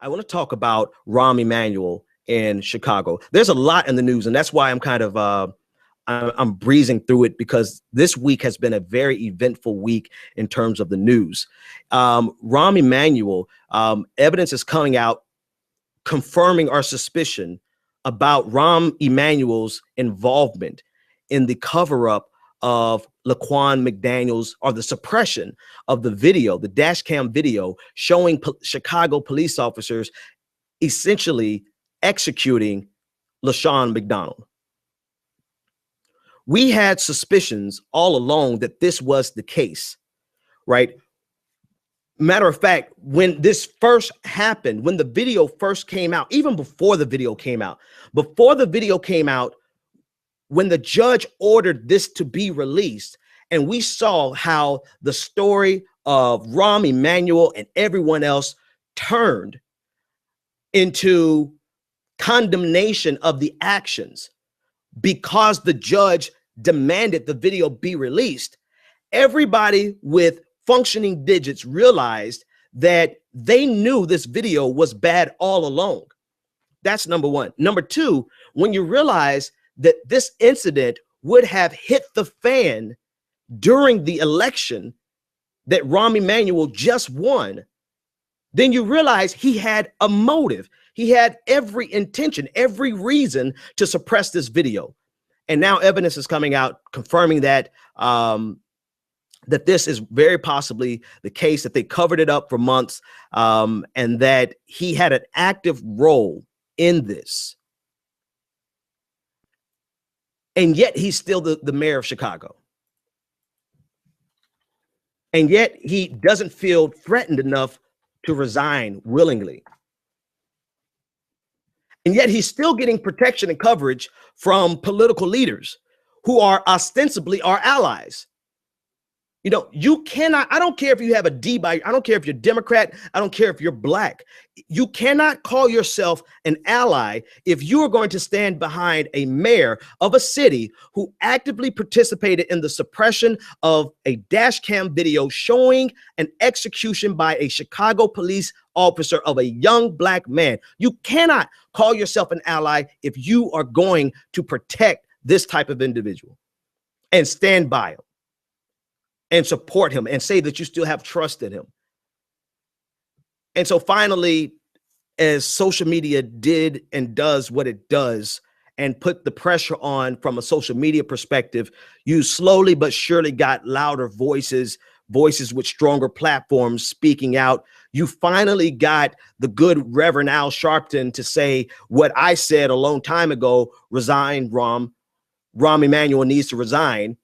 I want to talk about Rahm Emanuel in Chicago. There's a lot in the news, and that's why I'm kind of I'm breezing through it, because this week has been a very eventful week in terms of the news. Rahm Emanuel, evidence is coming out confirming our suspicion about Rahm Emanuel's involvement in the cover-up of LaQuan McDonald's, or the suppression of the video, the dash cam video showing Chicago police officers essentially executing LaQuan McDonald. We had suspicions all along that this was the case, right? Matter of fact, when this first happened, when the video first came out, even before the video came out, when the judge ordered this to be released, and we saw how the story of Rahm Emanuel and everyone else turned into condemnation of the actions because the judge demanded the video be released, everybody with functioning digits realized that they knew this video was bad all along. That's number one. Number two, when you realize that this incident would have hit the fan during the election that Rahm Emanuel just won, then you realize he had a motive. He had every intention, every reason to suppress this video. And now evidence is coming out confirming that that this is very possibly the case, that they covered it up for months, and that he had an active role in this. And yet he's still the mayor of Chicago. And yet he doesn't feel threatened enough to resign willingly. And yet he's still getting protection and coverage from political leaders who are ostensibly our allies. You know, you cannot, I don't care if you have a D by, I don't care if you're Democrat, I don't care if you're black. You cannot call yourself an ally if you are going to stand behind a mayor of a city who actively participated in the suppression of a dash cam video showing an execution by a Chicago police officer of a young black man. You cannot call yourself an ally if you are going to protect this type of individual and stand by him and support him and say that you still have trust in him. And so finally, as social media did and does what it does and put the pressure on from a social media perspective, you slowly but surely got louder voices with stronger platforms speaking out. You finally got the good Reverend Al Sharpton to say what I said a long time ago: resign, Rahm Emanuel needs to resign.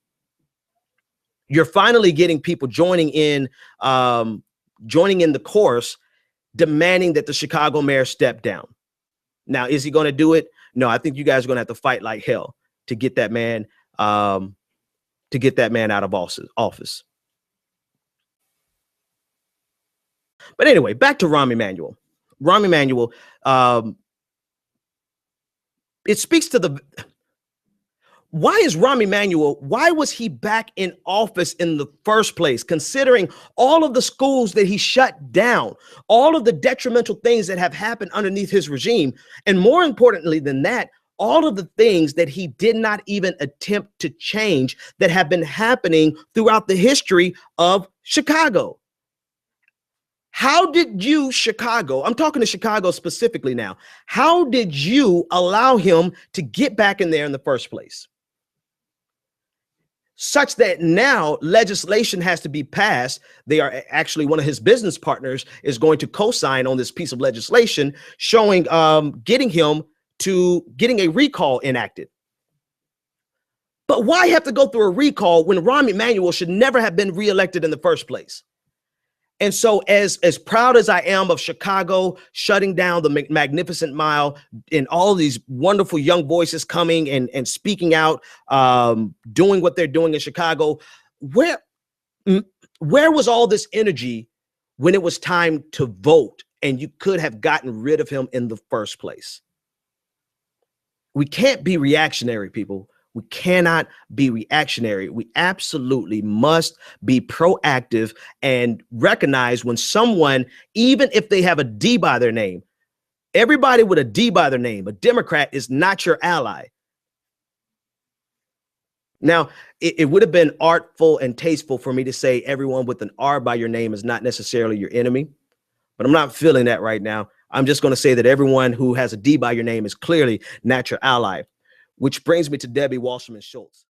You're finally getting people joining in the chorus, demanding that the Chicago mayor step down. Now, is he going to do it? No, I think you guys are going to have to fight like hell to get that man out of office. But anyway, back to Rahm Emanuel. Rahm Emanuel, it speaks to the. Why is Rahm Emanuel, why was he back in office in the first place, considering all of the schools that he shut down, all of the detrimental things that have happened underneath his regime, and more importantly than that, all of the things that he did not even attempt to change that have been happening throughout the history of Chicago? How did you, Chicago, I'm talking to Chicago specifically now, how did you allow him to get back in there in the first place? Such that now legislation has to be passed. They are actually, one of his business partners is going to co-sign on this piece of legislation showing, getting a recall enacted. But why have to go through a recall when Rahm Emanuel should never have been reelected in the first place? And so as proud as I am of Chicago shutting down the Magnificent Mile and all these wonderful young voices coming and speaking out, doing what they're doing in Chicago, where was all this energy when it was time to vote and you could have gotten rid of him in the first place? We can't be reactionary, people. We cannot be reactionary. We absolutely must be proactive and recognize when someone, even if they have a D by their name, everybody with a D by their name, a Democrat is not your ally. Now, it would have been artful and tasteful for me to say everyone with an R by your name is not necessarily your enemy, but I'm not feeling that right now. I'm just going to say that everyone who has a D by your name is clearly not your ally, which brings me to Debbie Wasserman Schultz.